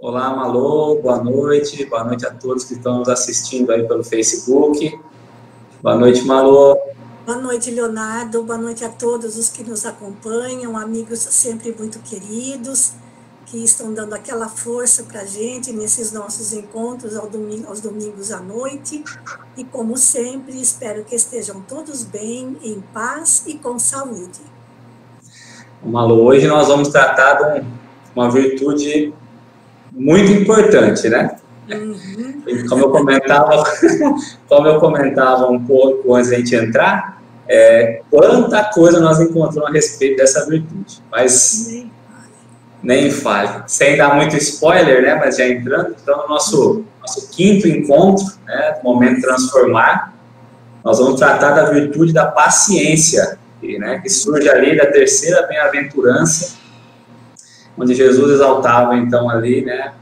Olá, Malô, boa noite a todos que estão nos assistindo aí pelo Facebook. Boa noite, Malô. Boa noite, Leonardo, boa noite a todos os que nos acompanham, amigos sempre muito queridos, que estão dando aquela força para a gente nesses nossos encontros aos domingos à noite. E, como sempre, espero que estejam todos bem, em paz e com saúde. Malô, hoje nós vamos tratar de uma virtude muito importante, né? Uhum. Como eu comentava um pouco antes de a gente entrar, quanta coisa nós encontramos a respeito dessa virtude, mas nem fale. Sem dar muito spoiler, né? Mas já entrando, então, no nosso quinto encontro, né? Momento Transformar, nós vamos tratar da virtude da paciência, que surge ali da terceira bem-aventurança, onde Jesus exaltava, então, ali, né,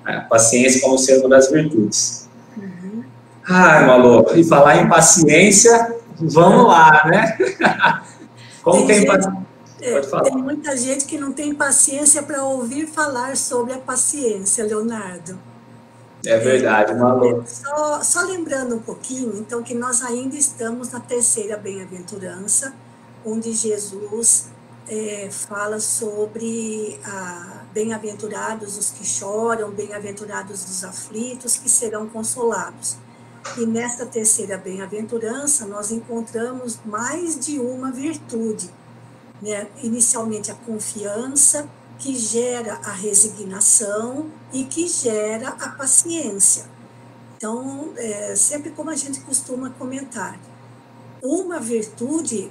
a paciência como sendo uma das virtudes. Uhum. Ai, Malô, e falar em paciência, vamos lá, né? Como tem paciência? Pode falar. Tem muita gente que não tem paciência para ouvir falar sobre a paciência, Leonardo. É verdade, Malô. Só lembrando um pouquinho, então, que nós ainda estamos na terceira bem-aventurança, onde Jesus fala sobre bem-aventurados os que choram, bem-aventurados os aflitos, que serão consolados. E nesta terceira bem-aventurança, nós encontramos mais de uma virtude, né? Inicialmente a confiança, que gera a resignação e que gera a paciência. Então, sempre como a gente costuma comentar, uma virtude,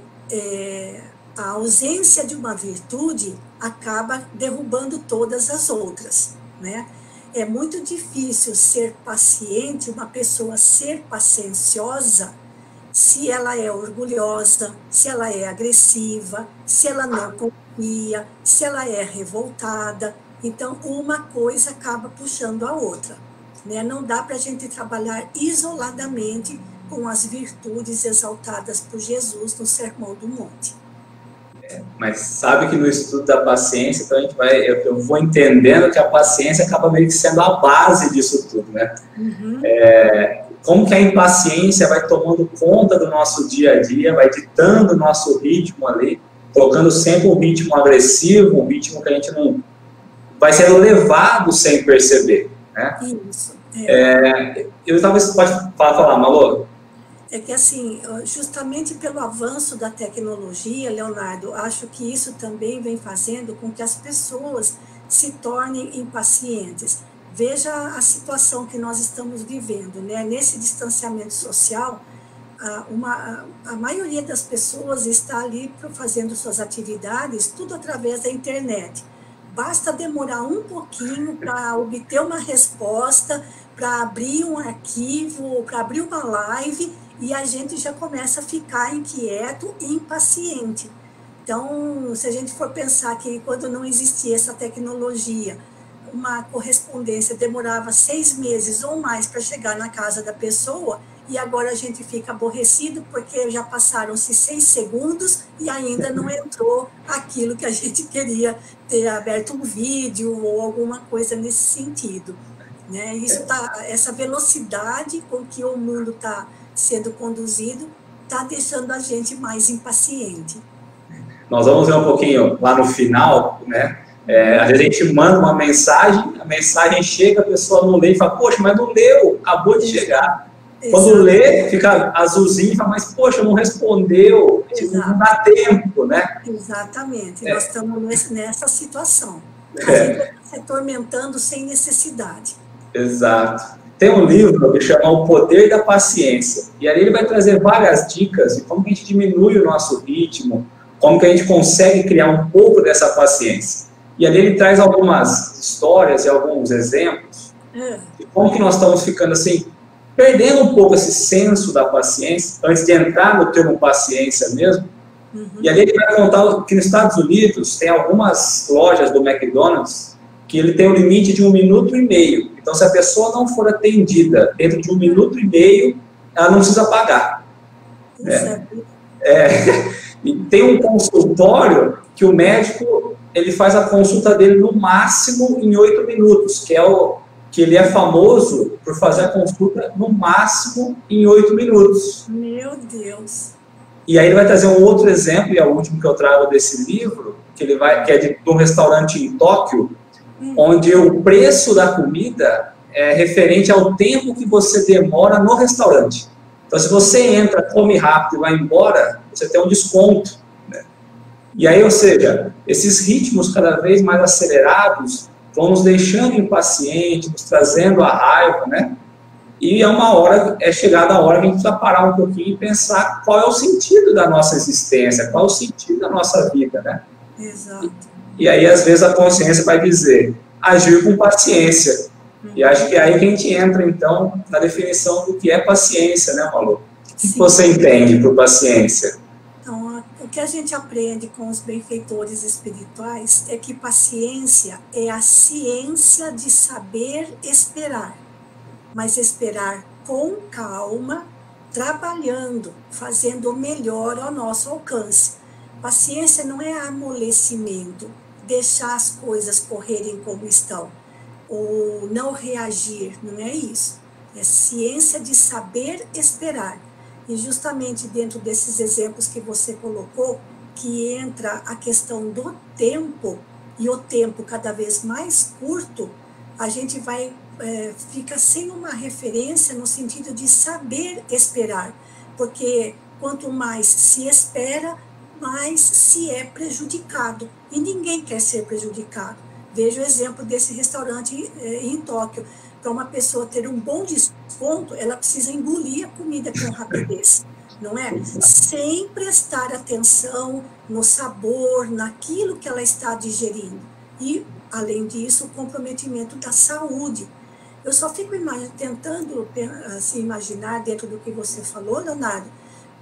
a ausência de uma virtude acaba derrubando todas as outras, né? É muito difícil ser paciente, uma pessoa ser pacienciosa, se ela é orgulhosa, se ela é agressiva, se ela não confia, se ela é revoltada. Então, uma coisa acaba puxando a outra, né? Não dá para a gente trabalhar isoladamente com as virtudes exaltadas por Jesus no Sermão do Monte. Mas sabe que no estudo da paciência, então eu vou entendendo que a paciência acaba meio que sendo a base disso tudo, né? Uhum. Como que a impaciência vai tomando conta do nosso dia a dia, vai ditando o nosso ritmo ali, colocando sempre um ritmo agressivo, um ritmo que a gente não vai sendo levado sem perceber, né? Isso. Eu talvez pode falar, Malô? É que, assim, justamente pelo avanço da tecnologia, Leonardo, acho que isso também vem fazendo com que as pessoas se tornem impacientes. Veja a situação que nós estamos vivendo, né? Nesse distanciamento social, a maioria das pessoas está ali fazendo suas atividades, tudo através da internet. Basta demorar um pouquinho para obter uma resposta, para abrir um arquivo, para abrir uma live, e a gente já começa a ficar inquieto e impaciente. Então, se a gente for pensar que quando não existia essa tecnologia, uma correspondência demorava 6 meses ou mais para chegar na casa da pessoa, e agora a gente fica aborrecido porque já passaram-se 6 segundos e ainda não entrou aquilo que a gente queria ter aberto um vídeo ou alguma coisa nesse sentido, né? Essa velocidade com que o mundo está sendo conduzido está deixando a gente mais impaciente. Nós vamos ver um pouquinho lá no final, né? Às vezes a gente manda uma mensagem, a mensagem chega, a pessoa não lê e fala, poxa, mas não leu, acabou de chegar. Quando lê, fica azulzinho e fala, mas poxa, não respondeu, não dá tempo, né? Exatamente, nós estamos nessa situação. A gente está se atormentando sem necessidade. Exato. Tem um livro que chama O Poder da Paciência, e ali ele vai trazer várias dicas de como que a gente diminui o nosso ritmo, como que a gente consegue criar um pouco dessa paciência. E ali ele traz algumas histórias e alguns exemplos de como que nós estamos ficando assim, perdendo um pouco esse senso da paciência, antes de entrar no termo paciência mesmo. Uhum. E ali ele vai contar que nos Estados Unidos tem algumas lojas do McDonald's que ele tem um limite de 1 minuto e meio. Então, se a pessoa não for atendida dentro de 1 minuto e meio, ela não precisa pagar. E tem um consultório que o médico ele faz a consulta dele no máximo em 8 minutos, que ele é famoso por fazer a consulta no máximo em 8 minutos. Meu Deus! E aí ele vai trazer um outro exemplo, e é o último que eu trago desse livro, que é de um restaurante em Tóquio, onde o preço da comida é referente ao tempo que você demora no restaurante. Então, se você entra, come rápido e vai embora, você tem um desconto. Né? E aí, ou seja, esses ritmos cada vez mais acelerados vão nos deixando impacientes, nos trazendo a raiva, né? E é chegada a hora que a gente precisa parar um pouquinho e pensar qual é o sentido da nossa existência, qual é o sentido da nossa vida, né? Exato. E aí, às vezes, a consciência vai dizer, agir com paciência. E acho que é aí que a gente entra, então, na definição do que é paciência, né, Malu? O que você entende por paciência? Então, o que a gente aprende com os benfeitores espirituais é que paciência é a ciência de saber esperar, mas esperar com calma, trabalhando, fazendo o melhor ao nosso alcance. Paciência não é amolecimento, deixar as coisas correrem como estão, ou não reagir, não é isso. É ciência de saber esperar. E justamente dentro desses exemplos que você colocou, que entra a questão do tempo, e o tempo cada vez mais curto, a gente fica sem uma referência no sentido de saber esperar, porque quanto mais se espera, mais se é prejudicado, e ninguém quer ser prejudicado. Veja o exemplo desse restaurante em Tóquio. Para uma pessoa ter um bom desconto, ela precisa engolir a comida com rapidez, não é? Sem prestar atenção no sabor, naquilo que ela está digerindo. E, além disso, o comprometimento da saúde. Eu só fico tentando assim, imaginar, dentro do que você falou, Leonardo,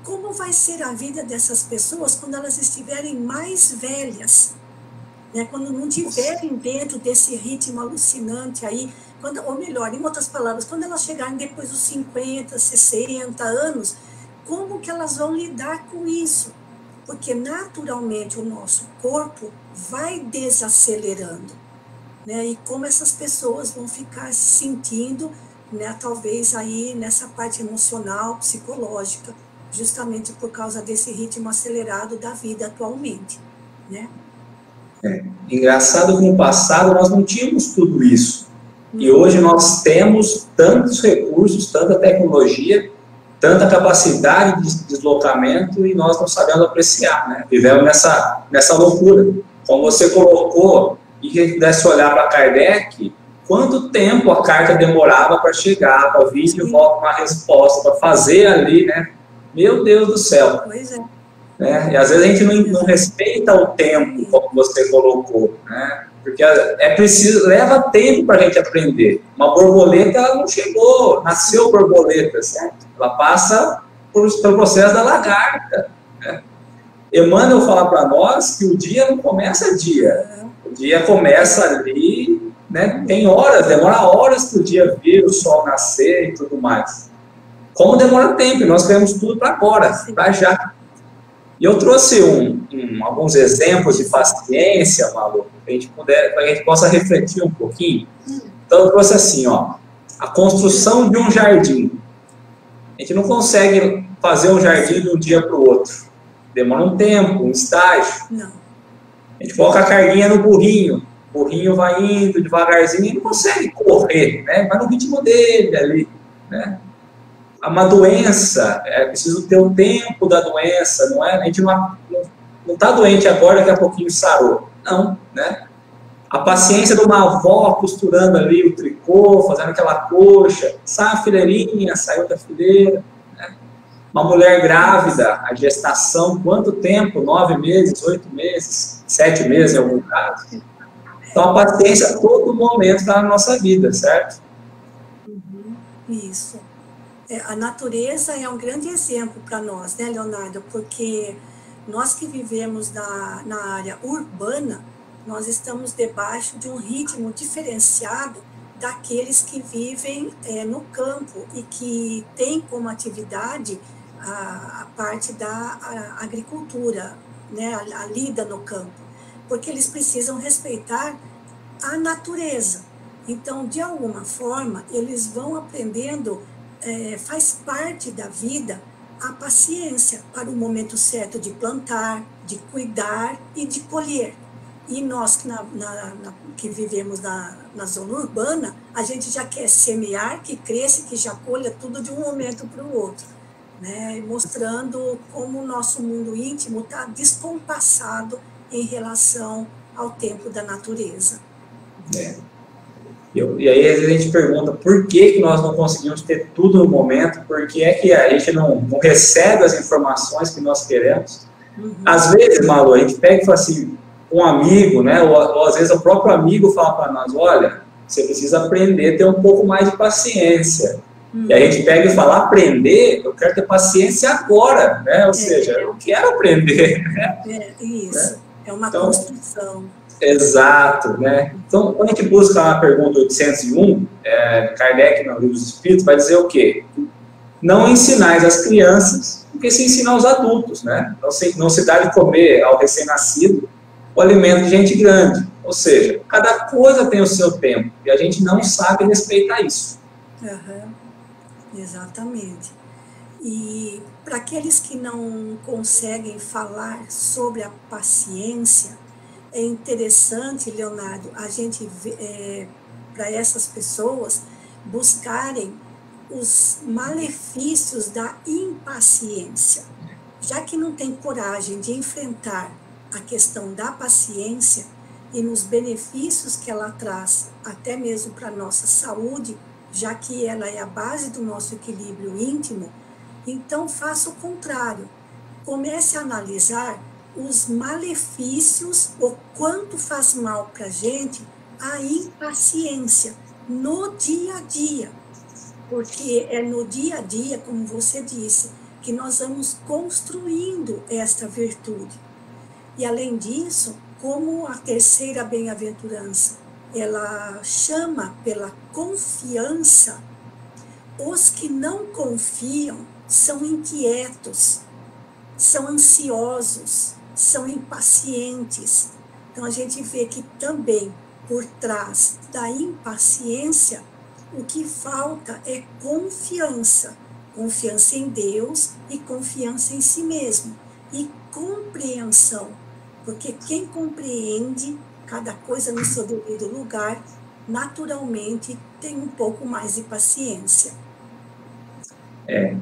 como vai ser a vida dessas pessoas quando elas estiverem mais velhas, né? Quando não estiverem dentro desse ritmo alucinante aí, ou melhor, em outras palavras, quando elas chegarem depois dos 50, 60 anos, como que elas vão lidar com isso? Porque naturalmente o nosso corpo vai desacelerando, né? E como essas pessoas vão ficar se sentindo, né, talvez aí nessa parte emocional, psicológica, justamente por causa desse ritmo acelerado da vida atualmente, né? Engraçado que no passado nós não tínhamos tudo isso. E hoje nós temos tantos recursos, tanta tecnologia, tanta capacidade de deslocamento e nós não sabemos apreciar, né? Vivemos nessa loucura. Como você colocou, e quem pudesse olhar para Kardec, quanto tempo a carta demorava para chegar, para vir de volta uma resposta, para fazer ali, né? Meu Deus do céu. Pois é. Né? E às vezes a gente não respeita o tempo, como você colocou, né? Porque é preciso, leva tempo para a gente aprender. Uma borboleta, ela não chegou, nasceu borboleta, certo? Ela passa pelo processo da lagarta, né? Emmanuel fala para nós que o dia não começa dia, o dia começa ali, né? Tem horas, demora horas para o dia vir, o sol nascer e tudo mais. Como demora tempo, nós queremos tudo para agora, para já. E eu trouxe alguns exemplos de paciência, Malu, para a gente possa refletir um pouquinho. Então, eu trouxe assim, ó, a construção de um jardim. A gente não consegue fazer um jardim de um dia para o outro. Demora um tempo, um estágio. Não. A gente coloca a carguinha no burrinho. O burrinho vai indo devagarzinho e não consegue correr, né? Vai no ritmo dele ali, né? Uma doença, é preciso ter o tempo da doença, não é? A gente não está doente agora, daqui a pouquinho sarou. Não, né? A paciência de uma avó costurando ali o tricô, fazendo aquela coxa, sai a fileirinha, saiu da fileira, né? Uma mulher grávida, a gestação, quanto tempo? 9 meses, 8 meses, 7 meses em algum caso. Então a paciência a todo momento está na nossa vida, certo? Isso. A natureza é um grande exemplo para nós, né, Leonardo? Porque nós que vivemos na área urbana, nós estamos debaixo de um ritmo diferenciado daqueles que vivem no campo e que têm como atividade a parte da agricultura, né, a lida no campo. porque eles precisam respeitar a natureza. Então, de alguma forma, eles vão aprendendo, faz parte da vida, a paciência para o momento certo de plantar, de cuidar e de colher. E nós que vivemos na zona urbana, a gente já quer semear, que cresça, que já colha tudo de um momento para o outro, né? Mostrando como o nosso mundo íntimo está descompassado em relação ao tempo da natureza. E aí a gente pergunta por que nós não conseguimos ter tudo no momento, por que é que a gente não recebe as informações que nós queremos. Às vezes, Malu, a gente pega e fala assim, um amigo, né, ou às vezes o próprio amigo fala para nós, olha, você precisa aprender a ter um pouco mais de paciência. E a gente pega e fala, aprender, eu quero ter paciência agora, né? Ou seja, eu quero aprender. Né? Isso, é uma construção. Exato, né? Então, quando a gente busca a pergunta 801, Kardec, no Livro dos Espíritos, vai dizer o quê? Não ensinais as crianças, porque se ensina aos adultos, né? Então, não se dá de comer ao recém-nascido o alimento de gente grande. Ou seja, cada coisa tem o seu tempo, e a gente não sabe respeitar isso. Exatamente. E para aqueles que não conseguem falar sobre a paciência, é interessante, Leonardo, a gente, para essas pessoas, buscarem os malefícios da impaciência. Já que não tem coragem de enfrentar a questão da paciência e nos benefícios que ela traz, até mesmo para a nossa saúde, já que ela é a base do nosso equilíbrio íntimo, então faça o contrário. Comece a analisar os malefícios, o quanto faz mal para a gente a impaciência no dia a dia. Porque é no dia a dia, como você disse, que nós vamos construindo esta virtude. E além disso, como a terceira bem-aventurança, ela chama pela confiança, os que não confiam são inquietos, são ansiosos, são impacientes. Então a gente vê que também por trás da impaciência, o que falta é confiança. Confiança em Deus e confiança em si mesmo. E compreensão. Porque quem compreende cada coisa no seu devido lugar, naturalmente tem um pouco mais de paciência.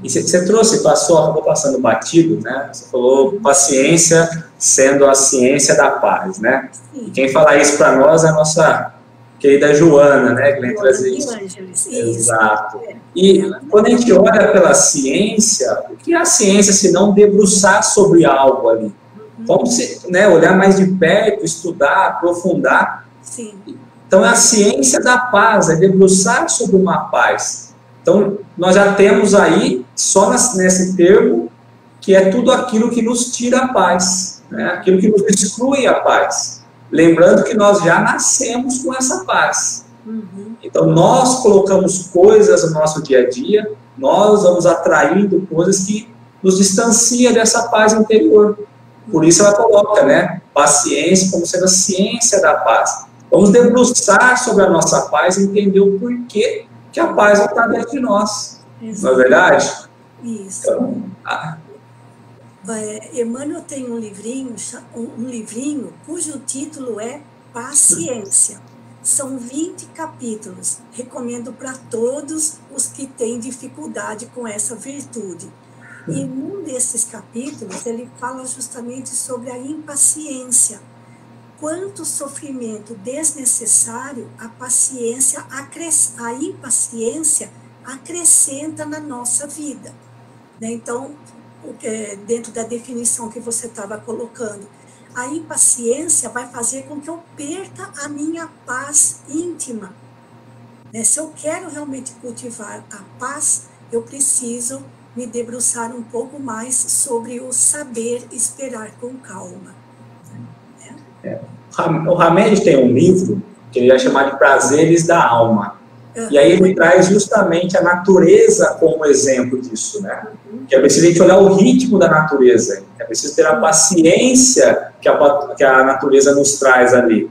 E você trouxe, acabou passando batido, né? Você falou paciência sendo a ciência da paz, né? Sim. E quem fala isso para nós é a nossa querida Joana, né? Que vem trazer isso. Exato. E quando a gente olha pela ciência, o que é a ciência se não debruçar sobre algo ali? Como se, né, olhar mais de perto, estudar, aprofundar. Sim. Então, é a ciência da paz, é debruçar sobre uma paz. Então, nós já temos aí, só nesse termo, que é tudo aquilo que nos tira a paz, né? Aquilo que nos exclui a paz. Lembrando que nós já nascemos com essa paz. Então, nós colocamos coisas no nosso dia a dia, nós vamos atraindo coisas que nos distanciam dessa paz interior. Por isso ela coloca, né, paciência como sendo a ciência da paz. Vamos debruçar sobre a nossa paz e entender o porquê que a paz não está dentro de nós. Não é verdade? Isso. Então, Emmanuel tem um livrinho cujo título é Paciência. São 20 capítulos. Recomendo para todos os que têm dificuldade com essa virtude. E num desses capítulos, ele fala justamente sobre a impaciência. Quanto sofrimento desnecessário a impaciência acrescenta na nossa vida. Né? Então, dentro da definição que você estava colocando, a impaciência vai fazer com que eu perca a minha paz íntima. Né? Se eu quero realmente cultivar a paz, eu preciso me debruçar um pouco mais sobre o saber esperar com calma. O Hamed tem um livro que ele vai chamar de Prazeres da Alma. E aí ele traz justamente a natureza como exemplo disso, né? Que é preciso a gente olhar o ritmo da natureza, é preciso ter a paciência que a natureza nos traz ali.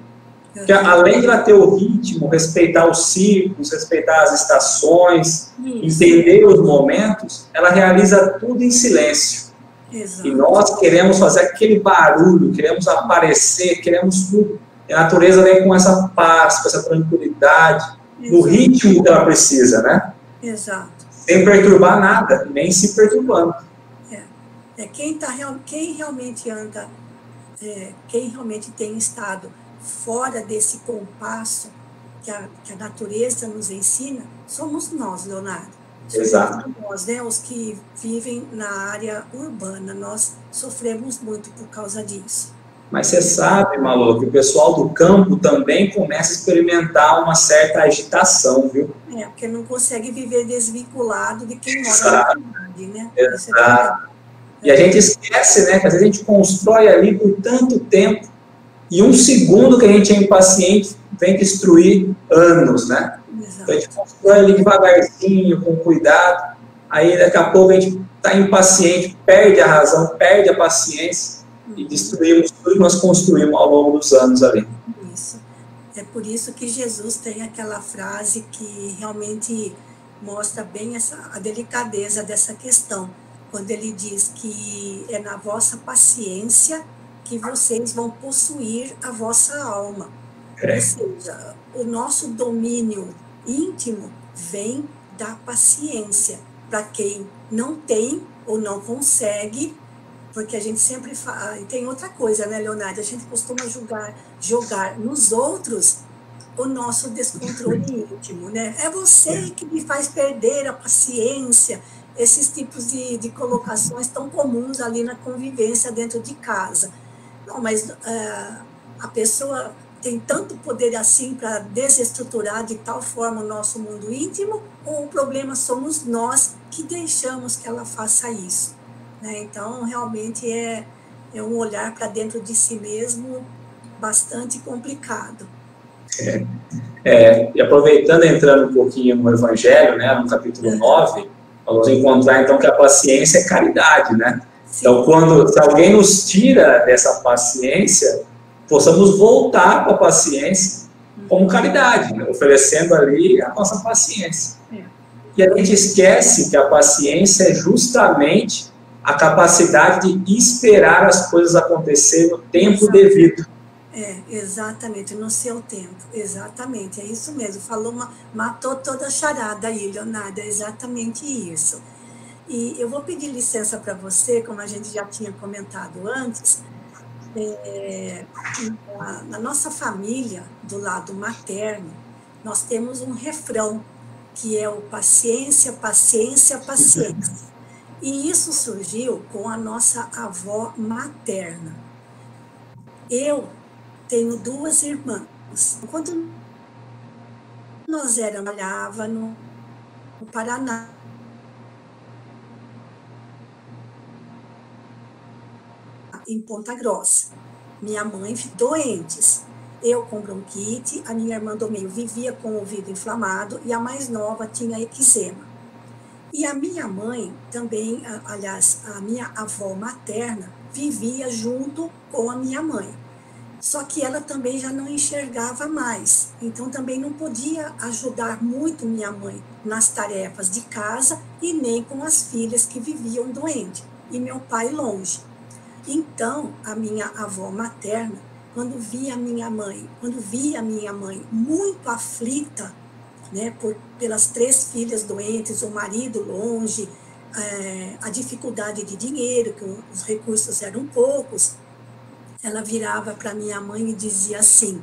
Que além de ela ter o ritmo, respeitar os ciclos, respeitar as estações, entender os momentos, ela realiza tudo em silêncio. Exato. E nós queremos fazer aquele barulho, queremos aparecer, queremos tudo. E a natureza vem com essa paz, com essa tranquilidade, no ritmo que ela precisa, né? Exato. Sem perturbar nada, nem se perturbando. Quem realmente anda, quem realmente tem estado fora desse compasso que a natureza nos ensina, somos nós, Leonardo. Exato. Somos nós, né, os que vivem na área urbana, nós sofremos muito por causa disso. Mas você sabe, Malu, que o pessoal do campo também começa a experimentar uma certa agitação, viu? Porque não consegue viver desvinculado de quem mora na cidade, né? Exato. E a gente esquece, né, que às vezes a gente constrói ali por tanto tempo e um segundo que a gente é impaciente vem destruir anos, né? Exato. Então a gente constrói ali devagarzinho, com cuidado, aí daqui a pouco a gente está impaciente, perde a razão, perde a paciência e destruímos tudo que nós construímos ao longo dos anos ali. Isso. É por isso que Jesus tem aquela frase que realmente mostra bem a delicadeza dessa questão, quando ele diz que é na vossa paciência que vocês vão possuir a vossa alma. Ou seja, o nosso domínio íntimo vem da paciência. Para quem não tem ou não consegue, porque a gente sempre fala... E tem outra coisa, né, Leonardo? A gente costuma jogar nos outros o nosso descontrole íntimo, né? É você que me faz perder a paciência. Esses tipos de colocações tão comuns ali na convivência dentro de casa. Não, mas a pessoa tem tanto poder assim para desestruturar de tal forma o nosso mundo íntimo, ou o problema somos nós que deixamos que ela faça isso, né? Então, realmente é um olhar para dentro de si mesmo bastante complicado. E aproveitando, entrando um pouquinho no Evangelho, né, no capítulo 9, vamos encontrar então que a paciência é caridade, né? Sim. Então, se alguém nos tira dessa paciência, possamos voltar para a paciência como caridade, né? Oferecendo ali a nossa paciência. E a gente esquece que a paciência é justamente a capacidade de esperar as coisas acontecerem no tempo devido. Exatamente, no seu tempo, exatamente, é isso mesmo, matou toda a charada aí, Leonardo, é exatamente isso. E eu vou pedir licença para você, como a gente já tinha comentado antes, na nossa família, do lado materno, nós temos um refrão, que é o paciência, paciência, paciência. E isso surgiu com a nossa avó materna. Eu tenho 2 irmãs. Quando nós trabalhava no Paraná, em Ponta Grossa. Minha mãe doentes. Eu com bronquite, a minha irmã do meio vivia com o ouvido inflamado e a mais nova tinha eczema. E a minha mãe também, aliás, a minha avó materna, vivia junto com a minha mãe. Só que ela também já não enxergava mais, então também não podia ajudar muito minha mãe nas tarefas de casa e nem com as filhas que viviam doentes, e meu pai longe. Então, a minha avó materna, quando via minha mãe muito aflita, né, pelas 3 filhas doentes, o marido longe, a dificuldade de dinheiro, que os recursos eram poucos, ela virava para minha mãe e dizia assim: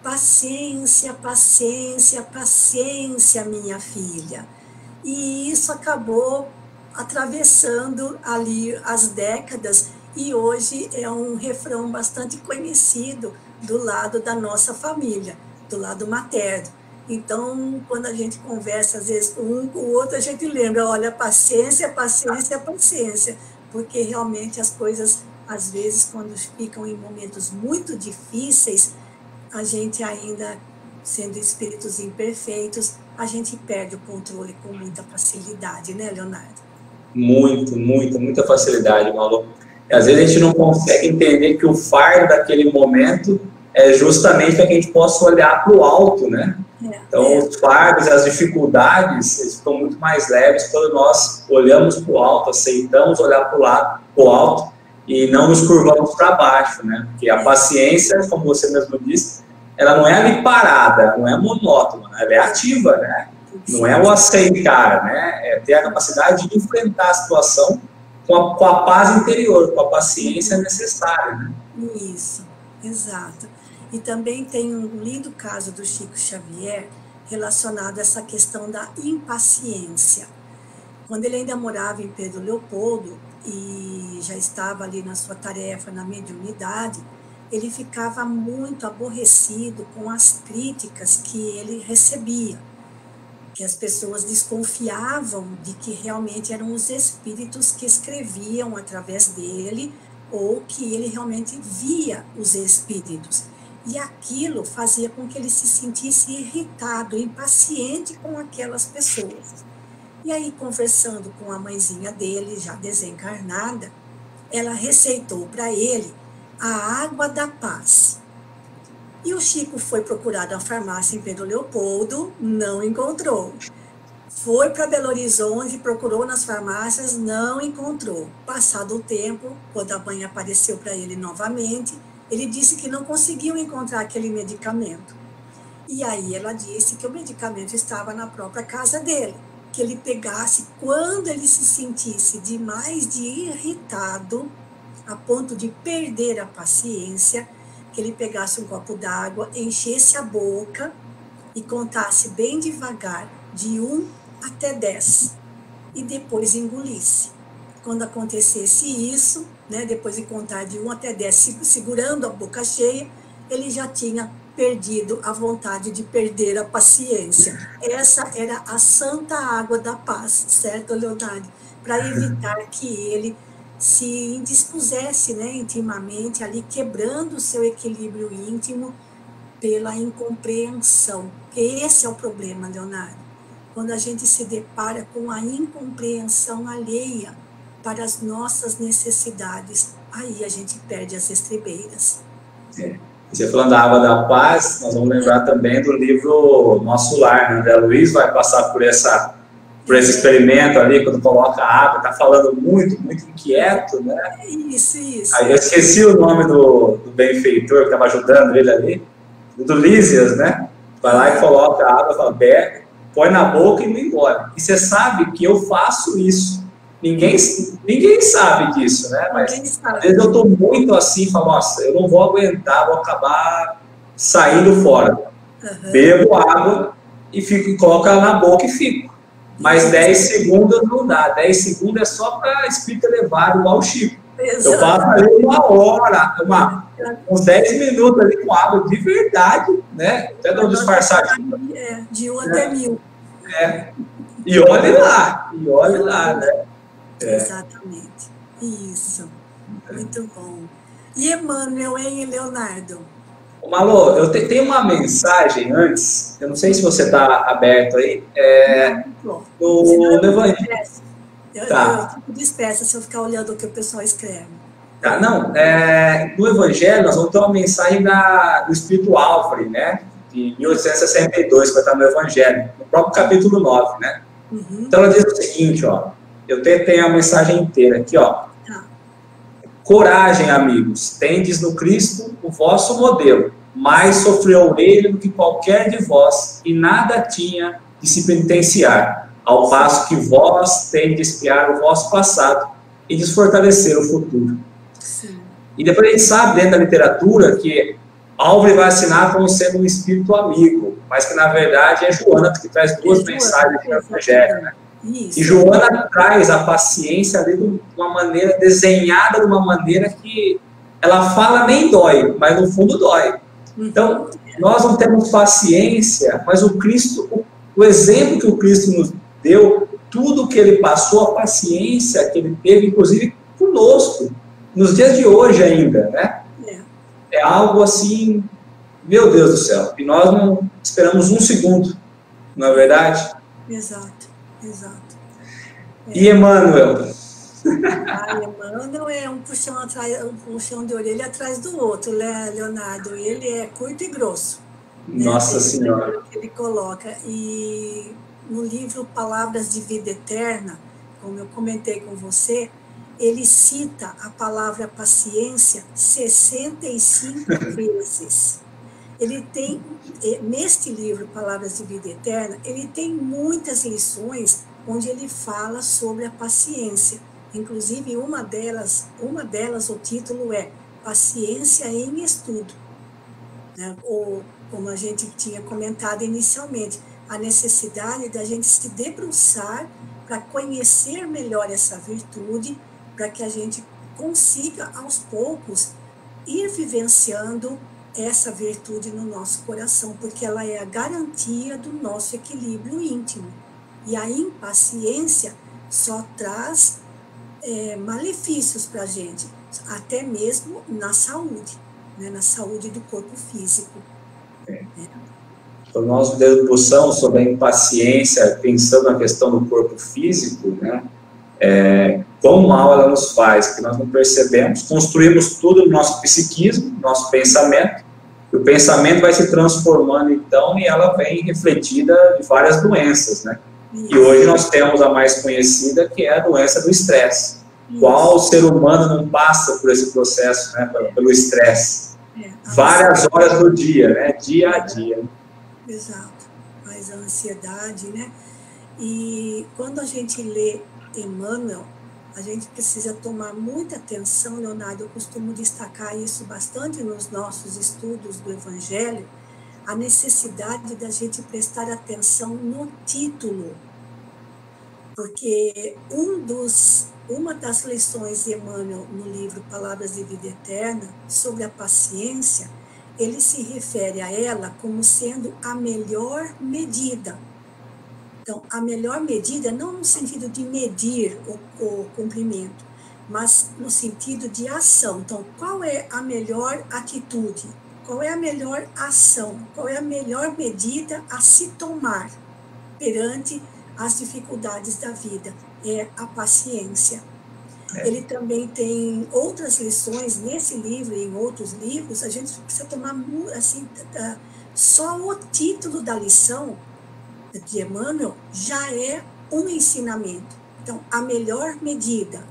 paciência, paciência, paciência, minha filha. E isso acabou atravessando ali as décadas, e hoje é um refrão bastante conhecido do lado da nossa família, do lado materno. Então, quando a gente conversa, às vezes, um com o outro, a gente lembra, olha, paciência, paciência, paciência, porque realmente as coisas, às vezes, quando ficam em momentos muito difíceis, a gente ainda sendo espíritos imperfeitos, a gente perde o controle com muita facilidade, né, Leonardo? Muita facilidade, Malu. Às vezes a gente não consegue entender que o fardo daquele momento é justamente para que a gente possa olhar para o alto, né? Então, os fardos, as dificuldades, eles ficam muito mais leves quando nós olhamos para o alto, aceitamos olhar para o alto e não nos curvamos para baixo, né? Porque a paciência, como você mesmo disse, ela não é ali parada, não é monótona, ela é ativa, né? Não é o aceitar, né? É ter a capacidade de enfrentar a situação com a paz interior, com a paciência necessária, né? Isso, exato. E também tem um lindo caso do Chico Xavier relacionado a essa questão da impaciência. Quando ele ainda morava em Pedro Leopoldo e já estava ali na sua tarefa na mediunidade, ele ficava muito aborrecido com as críticas que ele recebia, que as pessoas desconfiavam de que realmente eram os espíritos que escreviam através dele ou que ele realmente via os espíritos. E aquilo fazia com que ele se sentisse irritado, impaciente com aquelas pessoas. E aí, conversando com a mãezinha dele, já desencarnada, ela receitou para ele a água da paz. E o Chico foi procurar na farmácia em Pedro Leopoldo, não encontrou. Foi para Belo Horizonte, procurou nas farmácias, não encontrou. Passado o tempo, quando a mãe apareceu para ele novamente, ele disse que não conseguiu encontrar aquele medicamento. E aí ela disse que o medicamento estava na própria casa dele, que ele pegasse quando ele se sentisse demais de irritado, a ponto de perder a paciência, que ele pegasse um copo d'água, enchesse a boca e contasse bem devagar, de 1 até 10, e depois engolisse. Quando acontecesse isso, né, depois de contar de 1 até 10, segurando a boca cheia, ele já tinha perdido a vontade de perder a paciência. Essa era a santa água da paz, certo, Leonardo? Para evitar que ele se indispusesse, né, intimamente, ali quebrando o seu equilíbrio íntimo pela incompreensão. Esse é o problema, Leonardo. Quando a gente se depara com a incompreensão alheia para as nossas necessidades, aí a gente perde as estribeiras. Você falando da água da paz, nós vamos lembrar também do livro Nosso Lar, né? André Luiz vai passar por esse experimento ali, quando coloca a água, está falando muito inquieto, né? Isso. Aí eu esqueci o nome do benfeitor que estava ajudando ele ali, do Lísias, né? Vai lá e coloca a água, fala, pega, põe na boca e não engole. E você sabe que eu faço isso. Ninguém sabe disso, né? Mas às vezes eu estou muito assim, falo, nossa, eu não vou aguentar, vou acabar saindo fora. Bebo água e coloco ela na boca e fico. Mas 10 segundos não dá. 10 segundos é só para espírito elevado, igual o Chico. Eu passo ali 1 hora, uns 10 minutos ali com água de verdade, né? Até não disfarçar. De 1 até 1000. E olhe lá, né? Exatamente. Isso. Muito bom. E Emmanuel, hein, Leonardo? Malu, eu tenho uma mensagem antes, eu não sei se você está aberto aí, no Evangelho. Eu fico dispersa se eu ficar olhando o que o pessoal escreve. Tá, não, no Evangelho nós vamos ter uma mensagem do Espírito Álvares, né, de 1862, que vai estar no Evangelho, no próprio capítulo 9, né? Então ela diz o seguinte, ó, eu tenho a mensagem inteira aqui, ó. Coragem, amigos, tendes no Cristo o vosso modelo, mais sofreu ele do que qualquer de vós, e nada tinha de se penitenciar, ao passo que vós tendes de espiar o vosso passado e desfortalecer o futuro. Sim. E depois a gente sabe, dentro da literatura, que Álvares vai assinar como sendo um espírito amigo, mas que na verdade é Joana que traz duas mensagens do Evangelho, né? Isso. E Joana traz a paciência ali de uma maneira desenhada, de uma maneira que ela fala nem dói, mas no fundo dói. Então, nós não temos paciência, mas o Cristo, o exemplo que o Cristo nos deu, tudo que ele passou, a paciência que ele teve, inclusive conosco, nos dias de hoje ainda, né? É algo assim meu Deus do céu, e nós não esperamos um segundo, não é verdade? Exato, exato. E Emmanuel? Emmanuel é um puxão de orelha atrás do outro, né, Leonardo? Ele é curto e grosso. Nossa Senhora. Que ele coloca. E no livro Palavras de Vida Eterna, como eu comentei com você, ele cita a palavra paciência 65 vezes. Ele tem, neste livro Palavras de Vida Eterna, ele tem muitas lições onde ele fala sobre a paciência. Inclusive, uma delas, o título é Paciência em Estudo. Né? Ou, como a gente tinha comentado inicialmente, a necessidade da gente se debruçar para conhecer melhor essa virtude, para que a gente consiga, aos poucos, ir vivenciando essa virtude no nosso coração, porque ela é a garantia do nosso equilíbrio íntimo. E a impaciência só traz malefícios para a gente, até mesmo na saúde, né? Na saúde do corpo físico. Então, nós debruçamos sobre a impaciência, pensando na questão do corpo físico, né? Quão mal ela nos faz, que nós não percebemos, construímos tudo no nosso psiquismo, no nosso pensamento, e o pensamento vai se transformando, então, e ela vem refletida de várias doenças, né? E hoje nós temos a mais conhecida, que é a doença do estresse. Qual ser humano não passa por esse processo, né, pelo estresse? Várias horas do dia, né, dia a dia. Exato, mas a ansiedade, né? E quando a gente lê Emmanuel, a gente precisa tomar muita atenção, Leonardo, eu costumo destacar isso bastante nos nossos estudos do Evangelho, a necessidade da gente prestar atenção no título, porque uma das lições de Emmanuel no livro Palavras de Vida Eterna, sobre a paciência, ele se refere a ela como sendo a melhor medida. Então, a melhor medida, não no sentido de medir o cumprimento, mas no sentido de ação. Então, qual é a melhor atitude? Qual é a melhor ação? Qual é a melhor medida a se tomar perante as dificuldades da vida? É a paciência. Ele também tem outras lições nesse livro e em outros livros. A gente precisa tomar, assim, só o título da lição de Emmanuel já é um ensinamento. Então, a melhor medida,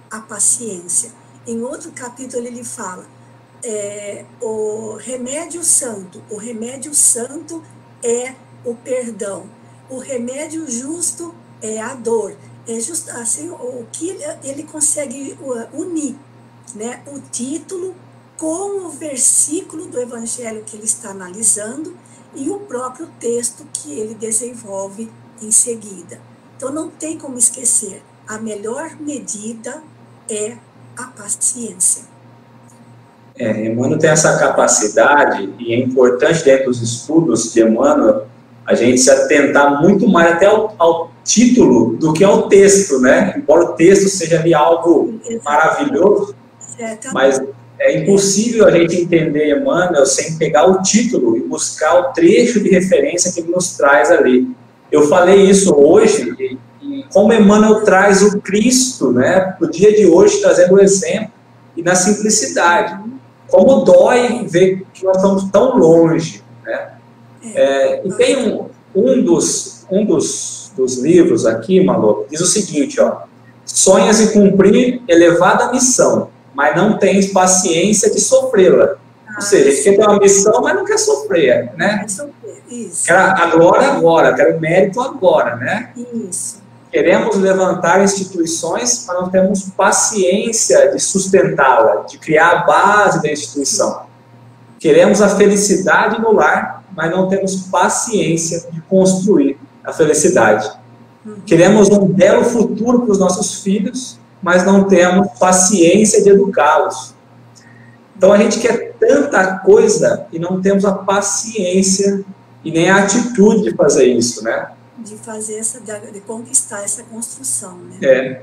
a paciência. Em outro capítulo ele fala, o remédio santo é o perdão, o remédio justo é a dor. É justo assim, o que ele consegue unir, né, o título com o versículo do Evangelho que ele está analisando e o próprio texto que ele desenvolve em seguida. Então, não tem como esquecer, a melhor medida é a paciência. Emmanuel tem essa capacidade, e é importante dentro dos estudos de Emmanuel a gente se atentar muito mais até ao título do que ao texto, né? Embora o texto seja ali algo maravilhoso, mas é impossível a gente entender Emmanuel sem pegar o título e buscar o trecho de referência que ele nos traz ali. Eu falei isso hoje, e como Emmanuel traz o Cristo, né, para o dia de hoje, trazendo o exemplo, e na simplicidade. Como dói ver que nós estamos tão longe, né? E tem um dos livros aqui, Malu, diz o seguinte, ó: sonhas em cumprir elevada missão, mas não tens paciência de sofrê-la. Ou seja, a gente quer ter uma missão, mas não quer sofrer, né? Isso. Quer a glória agora, quer o mérito agora, né? Isso. Queremos levantar instituições, mas não temos paciência de sustentá-la, de criar a base da instituição. Queremos a felicidade no lar, mas não temos paciência de construir a felicidade. Queremos um belo futuro para os nossos filhos, mas não temos paciência de educá-los. Então a gente quer tanta coisa e não temos a paciência e nem a atitude de fazer isso, né? De fazer de conquistar essa construção, né?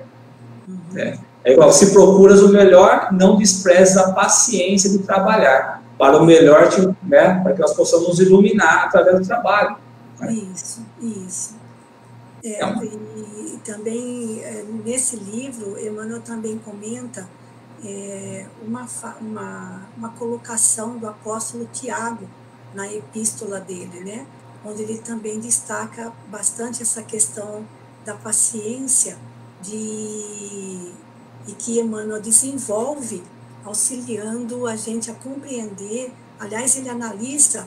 É igual, se procuras o melhor, não desprezes a paciência de trabalhar. para o melhor, né, para que nós possamos nos iluminar através do trabalho. Né? Isso. E também, nesse livro, Emmanuel também comenta uma colocação do apóstolo Tiago na epístola dele, né? Onde ele também destaca bastante essa questão da paciência e que Emmanuel desenvolve, auxiliando a gente a compreender. Aliás, ele analisa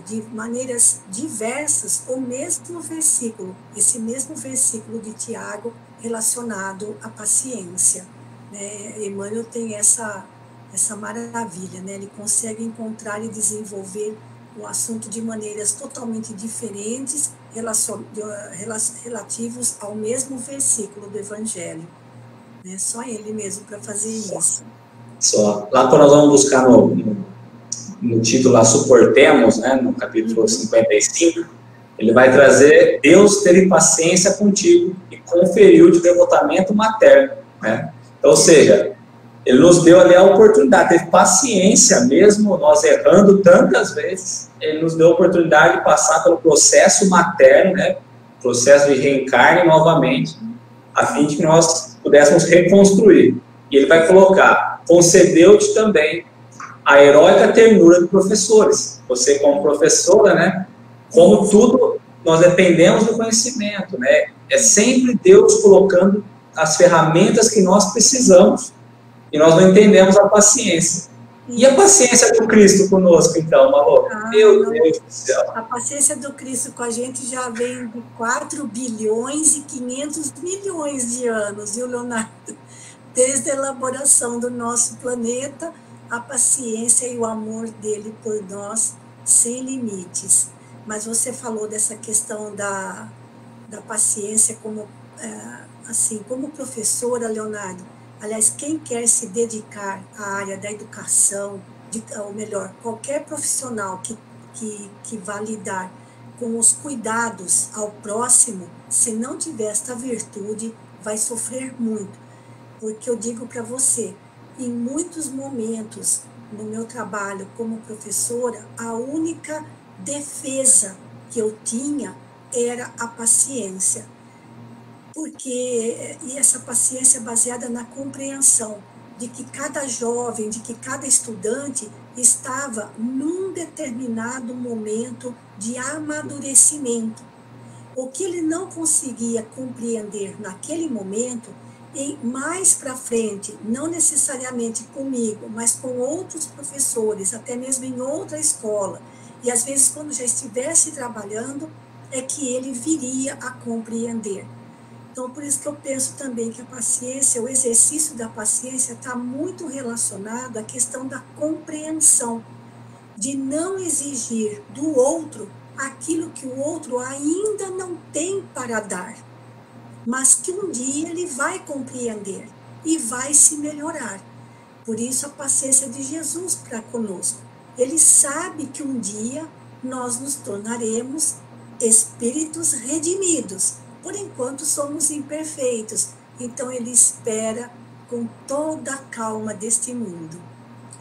de maneiras diversas o mesmo versículo, esse mesmo versículo de Tiago relacionado à paciência. Né? Emmanuel tem essa maravilha, né? Ele consegue encontrar e desenvolver o assunto de maneiras totalmente diferentes, relativos ao mesmo versículo do Evangelho. Né? Só ele mesmo para fazer isso. Só. Lá quando nós vamos buscar no título lá, Suportemos, né, no capítulo 55, ele vai trazer: Deus teve paciência contigo e conferiu-te devotamento materno. Né? Então, ou seja, ele nos deu ali a oportunidade, teve paciência mesmo, nós errando tantas vezes, ele nos deu a oportunidade de passar pelo processo materno, né, processo de reencarne novamente, a fim de que nós pudéssemos reconstruir. E ele vai colocar: concedeu-te também a heróica ternura de professores. Você, como professora, né, como tudo, nós dependemos do conhecimento, né? É sempre Deus colocando as ferramentas que nós precisamos, e nós não entendemos a paciência. E a paciência do Cristo conosco, então, Malu? Meu Deus do céu. A paciência do Cristo com a gente já vem de 4 bilhões e 500 milhões de anos, viu, Leonardo? Desde a elaboração do nosso planeta, a paciência e o amor dele por nós sem limites. Mas você falou dessa questão da paciência como, assim, como professora, Leonardo. Aliás, quem quer se dedicar à área da educação, ou melhor, qualquer profissional que vá lidar com os cuidados ao próximo, se não tiver esta virtude, vai sofrer muito. Porque eu digo para você, em muitos momentos no meu trabalho como professora, a única defesa que eu tinha era a paciência. E essa paciência baseada na compreensão de que cada jovem, de que cada estudante estava num determinado momento de amadurecimento. O que ele não conseguia compreender naquele momento, mais para frente, não necessariamente comigo, mas com outros professores, até mesmo em outra escola, e às vezes quando já estivesse trabalhando, é que ele viria a compreender. Então, por isso que eu penso também que a paciência, o exercício da paciência está muito relacionado à questão da compreensão, de não exigir do outro aquilo que o outro ainda não tem para dar, mas que um dia ele vai compreender e vai se melhorar. Por isso a paciência de Jesus para conosco. Ele sabe que um dia nós nos tornaremos espíritos redimidos. Por enquanto somos imperfeitos, então ele espera com toda a calma deste mundo,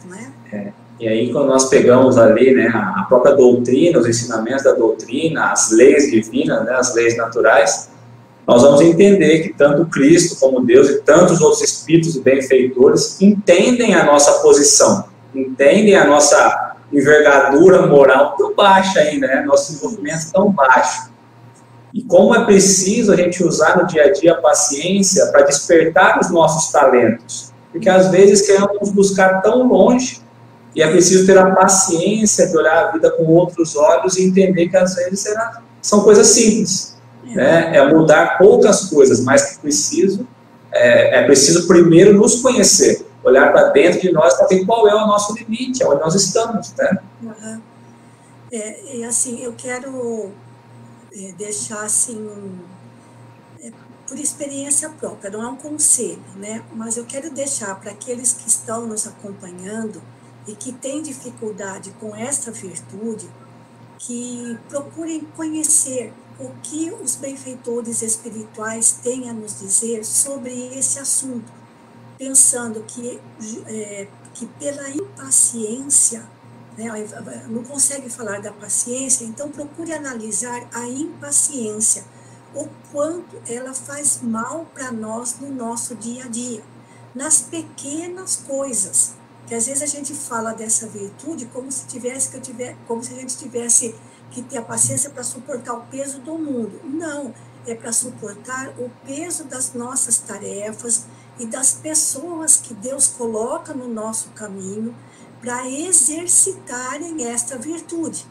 não é? E aí quando nós pegamos ali, né, a própria doutrina, os ensinamentos da doutrina, as leis divinas, né, as leis naturais, nós vamos entender que tanto Cristo como Deus e tantos outros espíritos e benfeitores entendem a nossa posição, entendem a nossa envergadura moral tão baixa ainda, né, nosso desenvolvimento tão baixo. E como é preciso a gente usar no dia a dia a paciência para despertar os nossos talentos. Porque às vezes queremos buscar tão longe e é preciso ter a paciência de olhar a vida com outros olhos e entender que às vezes são coisas simples. Né? É mudar poucas coisas, mas que é preciso primeiro nos conhecer, olhar para dentro de nós para ver qual é o nosso limite, onde nós estamos. Né? Uhum. E assim, eu quero deixar assim, por experiência própria, não é um conselho, né? Mas eu quero deixar para aqueles que estão nos acompanhando e que têm dificuldade com esta virtude, que procurem conhecer o que os benfeitores espirituais têm a nos dizer sobre esse assunto, pensando que pela impaciência né? Não consegue falar da paciência, então procure analisar a impaciência, o quanto ela faz mal para nós no nosso dia a dia, nas pequenas coisas, que às vezes a gente fala dessa virtude como se a gente tivesse que ter a paciência para suportar o peso do mundo. Não, é para suportar o peso das nossas tarefas e das pessoas que Deus coloca no nosso caminho para exercitarem esta virtude,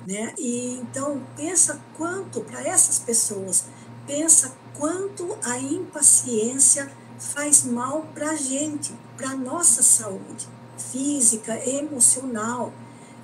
né? E então pensa quanto para essas pessoas, pensa quanto a impaciência faz mal para a gente, para a nossa saúde física, emocional,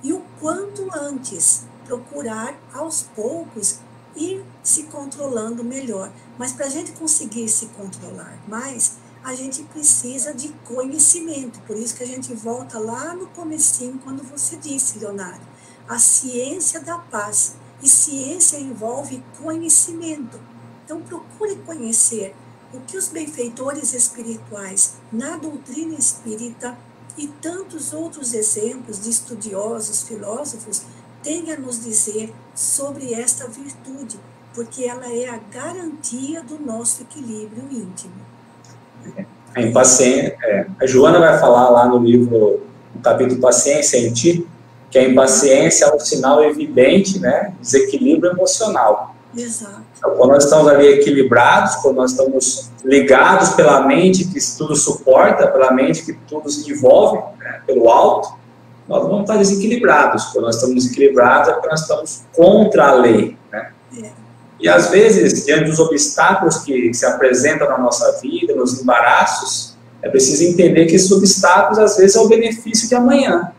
e o quanto antes procurar aos poucos ir se controlando melhor. Mas para a gente conseguir se controlar mais, a gente precisa de conhecimento. Por isso que a gente volta lá no comecinho, quando você disse, Leonardo, a ciência da paz. E ciência envolve conhecimento. Então procure conhecer o que os benfeitores espirituais na doutrina espírita e tantos outros exemplos de estudiosos, filósofos, têm a nos dizer sobre esta virtude, porque ela é a garantia do nosso equilíbrio íntimo. A impaciência, a Joana vai falar lá no livro, no capítulo Paciência em Ti, que a impaciência é um sinal evidente, né, de desequilíbrio emocional. Exato. Então, quando nós estamos ali equilibrados, quando nós estamos ligados pela mente que tudo suporta, pela mente que tudo se envolve, né, pelo alto, nós não vamos estar desequilibrados. Quando nós estamos desequilibrados é porque nós estamos contra a lei, né? E às vezes, diante dos obstáculos que se apresentam na nossa vida, nos embaraços, é preciso entender que esses obstáculos às vezes é o benefício de amanhã.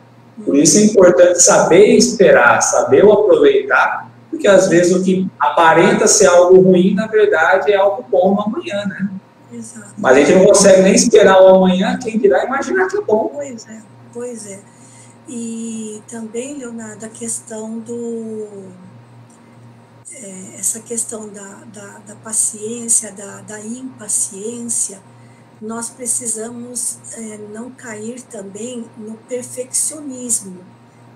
Por isso é importante saber esperar, saber o aproveitar, porque às vezes o que aparenta ser algo ruim, na verdade, é algo bom no amanhã, né? Exato. Mas a gente não consegue nem esperar o amanhã, quem dirá imaginar que é bom. Pois é. E também, Leonardo, a questão essa questão da paciência, da impaciência, nós precisamos não cair também no perfeccionismo,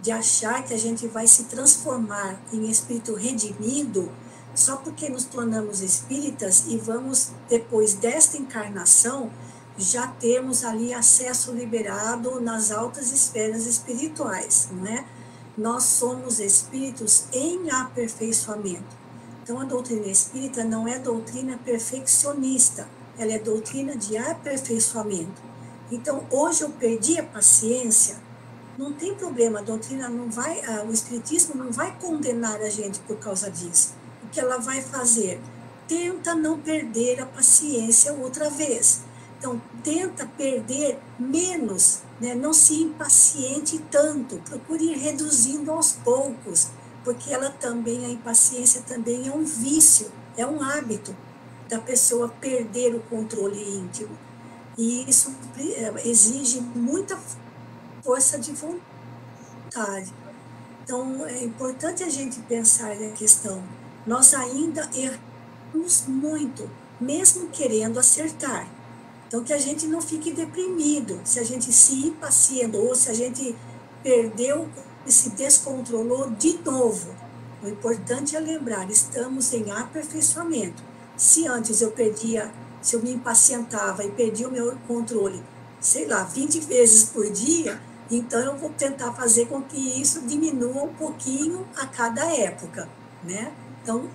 de achar que a gente vai se transformar em espírito redimido só porque nos tornamos espíritas e vamos, depois desta encarnação, já termos ali acesso liberado nas altas esferas espirituais, não é? Nós somos espíritos em aperfeiçoamento. Então, a doutrina espírita não é doutrina perfeccionista, ela é doutrina de aperfeiçoamento. Então, hoje eu perdi a paciência, não tem problema, a doutrina não vai, o espiritismo não vai condenar a gente por causa disso. O que ela vai fazer? Tenta não perder a paciência outra vez. Então, tenta perder menos, né? Não se impaciente tanto, procure ir reduzindo aos poucos, porque ela também, a impaciência também é um vício, é um hábito da pessoa perder o controle íntimo. E isso exige muita força de vontade. Então, é importante a gente pensar na questão. Nós ainda erramos muito, mesmo querendo acertar. Então, que a gente não fique deprimido, se a gente se impacientou, se a gente perdeu e se descontrolou de novo. O importante é lembrar, estamos em aperfeiçoamento. Se antes se eu me impacientava e perdi o meu controle, 20 vezes por dia, então eu vou tentar fazer com que isso diminua um pouquinho a cada época, né? Então,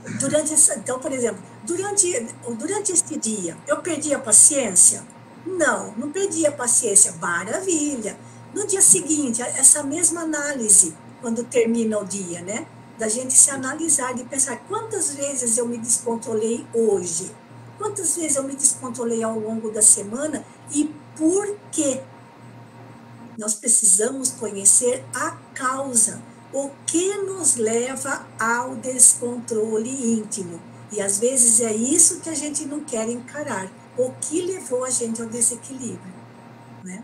por exemplo, durante esse dia, eu perdi a paciência? Não perdi a paciência. Maravilha! No dia seguinte, essa mesma análise, quando termina o dia, né? Da gente se analisar, de pensar quantas vezes eu me descontrolei hoje, quantas vezes eu me descontrolei ao longo da semana e por quê? Nós precisamos conhecer a causa, o que nos leva ao descontrole íntimo. E às vezes é isso que a gente não quer encarar, o que levou a gente ao desequilíbrio, né?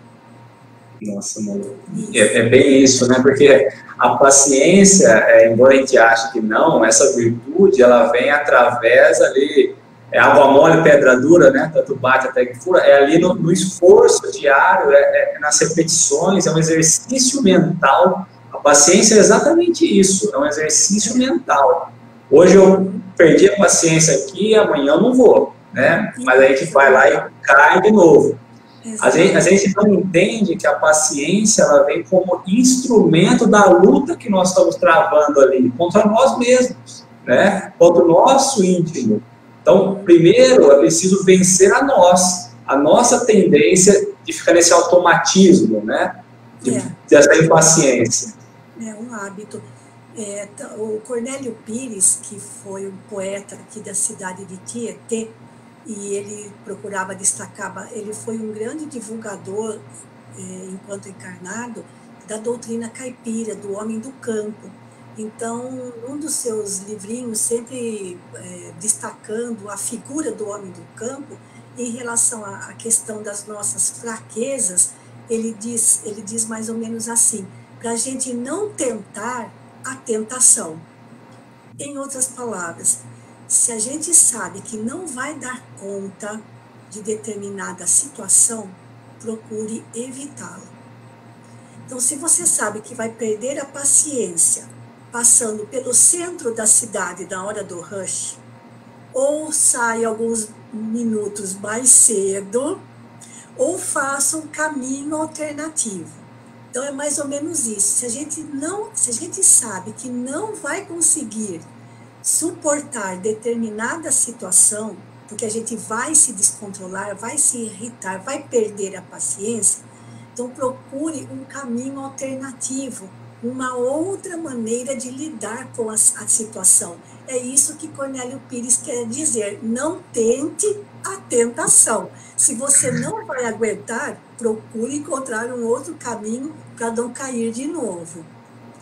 Nossa, amor. É bem isso, né? Porque a paciência, embora a gente ache que não, essa virtude, ela vem através ali é água mole, pedra dura, né? Tanto bate até que fura. É ali no esforço diário, nas repetições, é um exercício mental. A paciência é exatamente isso, é um exercício mental. Hoje eu perdi a paciência aqui, amanhã eu não vou, né? Mas a gente vai lá e cai de novo. A gente não entende que a paciência ela vem como instrumento da luta que nós estamos travando ali contra nós mesmos, né? Contra o nosso íntimo. Então, primeiro, é preciso vencer a nossa tendência de ficar nesse automatismo, né? Dessa impaciência. É um hábito. O Cornélio Pires, que foi um poeta aqui da cidade de Tietê, e ele procurava destacar, ele foi um grande divulgador, enquanto encarnado, da doutrina caipira, do homem do campo. Então, um dos seus livrinhos, sempre destacando a figura do homem do campo, em relação à questão das nossas fraquezas, ele diz mais ou menos assim, para a gente não tentar a tentação. Em outras palavras, se a gente sabe que não vai dar conta de determinada situação, procure evitá-la. Então, se você sabe que vai perder a paciência passando pelo centro da cidade na hora do rush, ou sai alguns minutos mais cedo, ou faça um caminho alternativo. Então, é mais ou menos isso. Se a gente sabe que não vai conseguir suportar determinada situação, porque a gente vai se descontrolar, vai se irritar, vai perder a paciência, então procure um caminho alternativo, uma outra maneira de lidar com a situação. É isso que Cornélio Pires quer dizer, não tente a tentação. Se você não vai aguentar, procure encontrar um outro caminho para não cair de novo.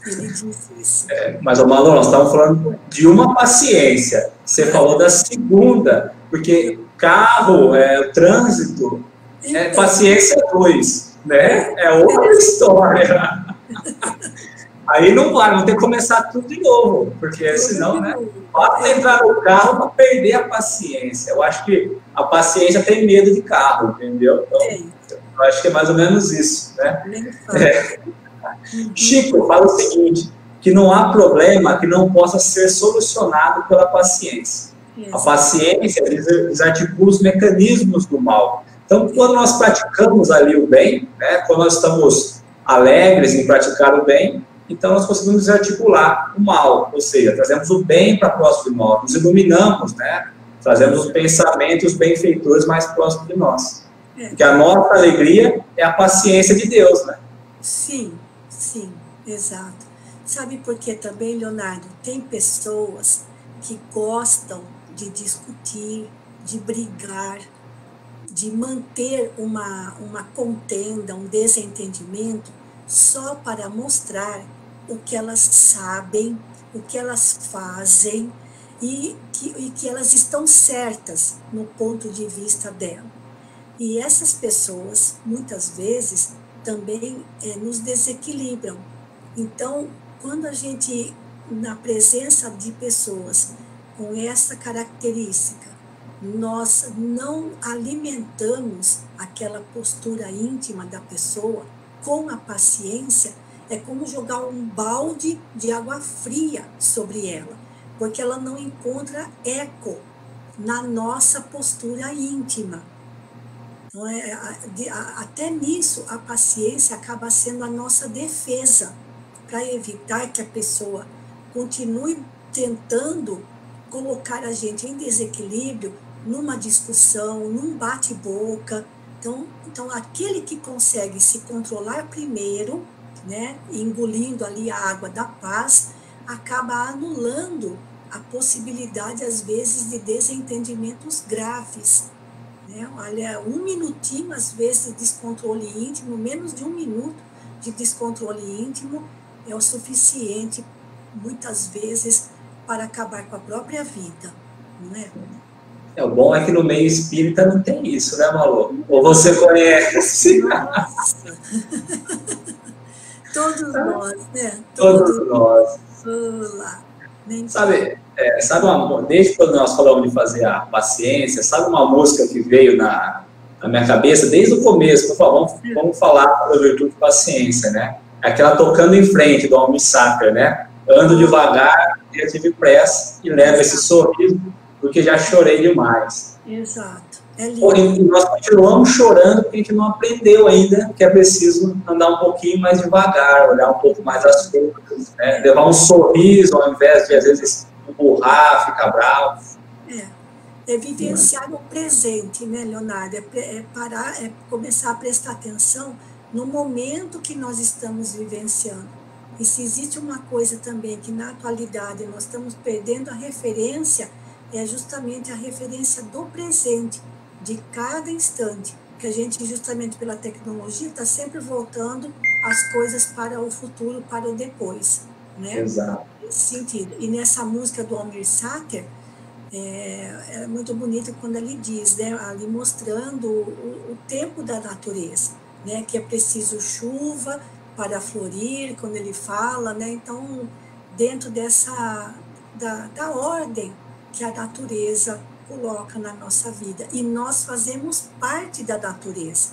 Ele disse isso. Mas, Malu, nós estamos falando de uma paciência. Você falou da segunda, porque carro, trânsito, paciência 2, né? É outra história. Aí não vai, vamos ter que começar tudo de novo, porque senão, né? Pode entrar no carro para perder a paciência. Eu acho que a paciência tem medo de carro, entendeu? Então, eu acho que é mais ou menos isso, né? Chico fala o seguinte, que não há problema que não possa ser solucionado pela paciência. A paciência desarticula os mecanismos do mal. Então, quando nós praticamos ali o bem, né, quando nós estamos alegres em praticar o bem, então nós conseguimos desarticular o mal, ou seja, trazemos o bem para próximo de nós, nos iluminamos, né? Trazemos os pensamentos benfeitores mais próximos de nós. Porque a nossa alegria é a paciência de Deus, né? Sim, exato. Sabe por que também, Leonardo? Tem pessoas que gostam de discutir, de brigar, de manter uma contenda, um desentendimento, só para mostrar o que elas sabem, o que elas fazem e que elas estão certas no ponto de vista dela. E essas pessoas, muitas vezes, também nos desequilibram. Então, quando a gente, na presença de pessoas com essa característica, nós não alimentamos aquela postura íntima da pessoa com a paciência, é como jogar um balde de água fria sobre ela, porque ela não encontra eco na nossa postura íntima. Então, até nisso, a paciência acaba sendo a nossa defesa, para evitar que a pessoa continue tentando colocar a gente em desequilíbrio numa discussão, num bate-boca. Então, aquele que consegue se controlar primeiro, né, engolindo ali a água da paz, acaba anulando a possibilidade, às vezes, de desentendimentos graves. Né? Olha, 1 minutinho, às vezes, de descontrole íntimo, menos de 1 minuto de descontrole íntimo é o suficiente, muitas vezes, para acabar com a própria vida, não é? O bom é que no meio espírita não tem isso, né, Malu? Ou você conhece? Nossa! Todos nós, né? Todos nós. Olá. Sabe desde quando nós falamos de fazer a paciência, sabe uma música que veio na minha cabeça desde o começo? Por favor, vamos falar da virtude de paciência, né? Aquela tocando em frente do Almir Sater, né? Ando devagar, eu tive pressa e levo esse sorriso porque já chorei demais. Exato. Porém, nós continuamos chorando porque a gente não aprendeu ainda que é preciso andar um pouquinho mais devagar, olhar um pouco mais as coisas, né? Levar um sorriso ao invés de, às vezes, empurrar, ficar bravo. É vivenciar o presente, né, Leonardo? É começar a prestar atenção no momento que nós estamos vivenciando. E se existe uma coisa também que na atualidade nós estamos perdendo a referência, é justamente a referência do presente, de cada instante, que a gente, justamente pela tecnologia, está sempre voltando as coisas para o futuro, para o depois, né? Exato. Nesse sentido. E nessa música do Almir Sater, é muito bonito quando ele diz, né, ali mostrando o tempo da natureza, né, que é preciso chuva para florir, quando ele fala, né? Então, dentro dessa da ordem que a natureza coloca na nossa vida. E nós fazemos parte da natureza.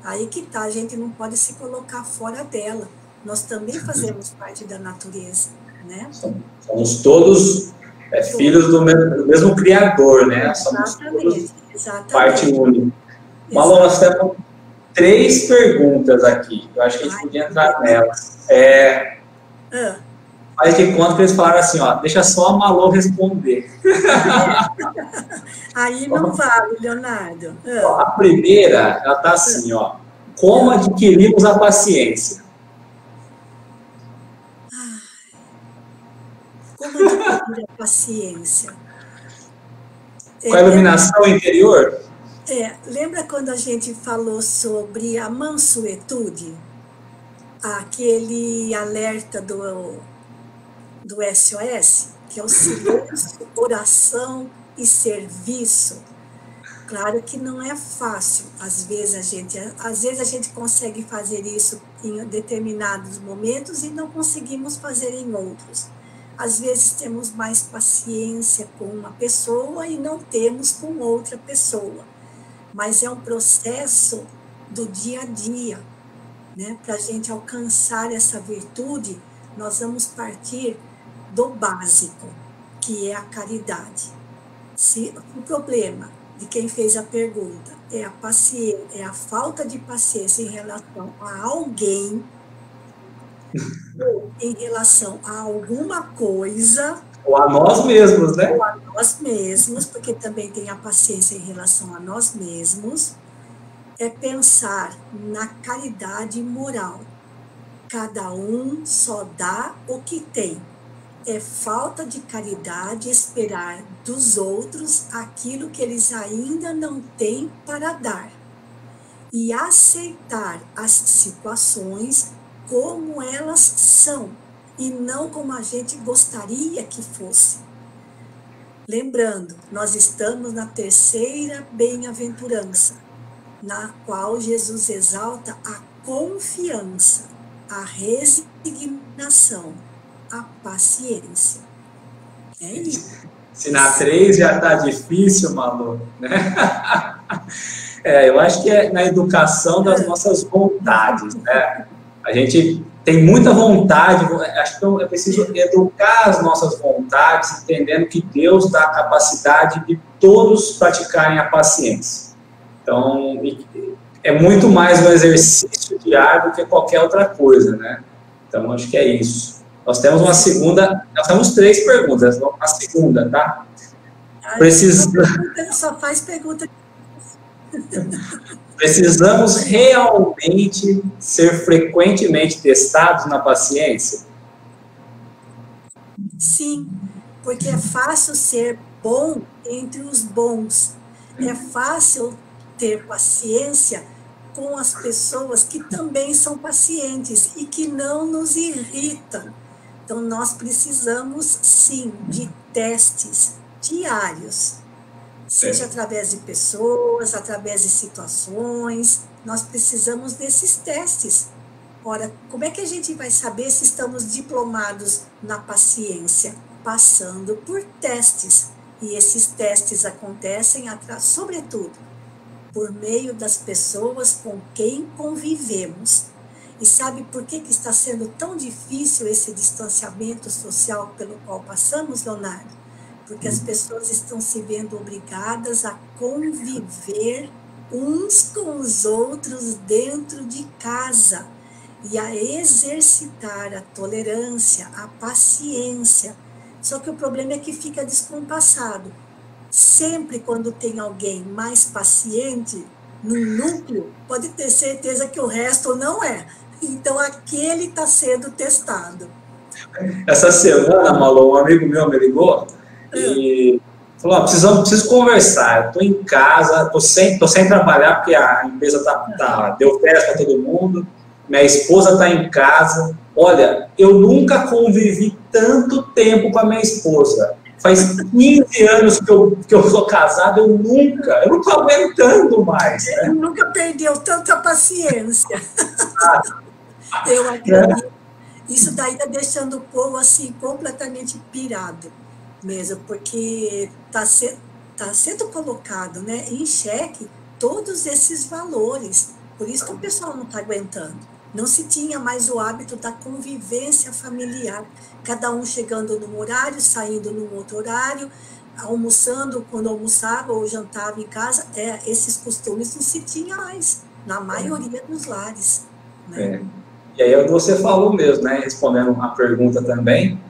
Aí que tá, a gente não pode se colocar fora dela. Nós também fazemos parte da natureza, né? Somos todos filhos do mesmo Criador, né? Somos todos parte única. Malu, nós temos 3 perguntas aqui. Eu acho que a gente podia entrar nelas. Faz de conta que eles falaram assim, ó, deixa só a Malu responder. Aí não vale, Leonardo. A primeira, ela tá assim, ó. Como adquirimos a paciência? Como adquirir a paciência? Com a iluminação interior? Lembra quando a gente falou sobre a mansuetude? Aquele alerta do SOS, que é o silêncio, oração e serviço. Claro que não é fácil, às vezes a gente consegue fazer isso em determinados momentos e não conseguimos fazer em outros. Às vezes temos mais paciência com uma pessoa e não temos com outra pessoa, mas é um processo do dia a dia, né? Para a gente alcançar essa virtude, nós vamos partir do básico, que é a caridade. O problema de quem fez a pergunta é a paciência, é a falta de paciência em relação a alguém, ou em relação a alguma coisa, ou a nós mesmos, né? Ou a nós mesmos, porque também tem a paciência em relação a nós mesmos, é pensar na caridade moral. Cada um só dá o que tem. É falta de caridade esperar dos outros aquilo que eles ainda não têm para dar. E aceitar as situações como elas são, e não como a gente gostaria que fosse. Lembrando, nós estamos na 3ª bem-aventurança, na qual Jesus exalta a confiança, a resignação, a paciência. É isso. Se na 3 já está difícil, Malu, né? Eu acho que é na educação das nossas vontades, né? A gente tem muita vontade, acho que é preciso educar as nossas vontades, entendendo que Deus dá a capacidade de todos praticarem a paciência. Então, é muito mais um exercício diário do que qualquer outra coisa, né? Então, acho que é isso. Nós temos uma segunda, nós temos 3 perguntas, vamos na segunda, tá? Só faz pergunta. Precisamos realmente ser frequentemente testados na paciência? Sim, porque é fácil ser bom entre os bons. É fácil ter paciência com as pessoas que também são pacientes e que não nos irritam. Então, nós precisamos, sim, de testes diários. Seja através de pessoas, através de situações, nós precisamos desses testes. Ora, como é que a gente vai saber se estamos diplomados na paciência? passando por testes. E esses testes acontecem, sobretudo, por meio das pessoas com quem convivemos. E sabe por que está sendo tão difícil esse distanciamento social pelo qual passamos, Leonardo? Porque as pessoas estão se vendo obrigadas a conviver uns com os outros dentro de casa e a exercitar a tolerância, a paciência. Só que o problema é que fica descompassado. Sempre quando tem alguém mais paciente no núcleo, pode ter certeza que o resto não é. Então, aquele está sendo testado. Essa semana, Malu, um amigo meu me ligou e falou, preciso conversar, eu estou em casa, estou sem trabalhar porque a empresa deu férias para todo mundo, minha esposa está em casa. Olha, eu nunca convivi tanto tempo com a minha esposa. Faz 15 anos que eu sou casado, eu não estou aguentando mais. Né? Nunca perdeu tanta paciência. Eu acredito. Isso daí está deixando o povo assim, completamente pirado mesmo, porque está sendo colocado, né, em xeque todos esses valores. Por isso que o pessoal não está aguentando. Não se tinha mais o hábito da convivência familiar. Cada um chegando num horário, saindo num outro horário, almoçando quando almoçava ou jantava em casa. Esses costumes não se tinha mais, na maioria dos lares. Né? E aí é o que você falou mesmo, né? Respondendo a pergunta também,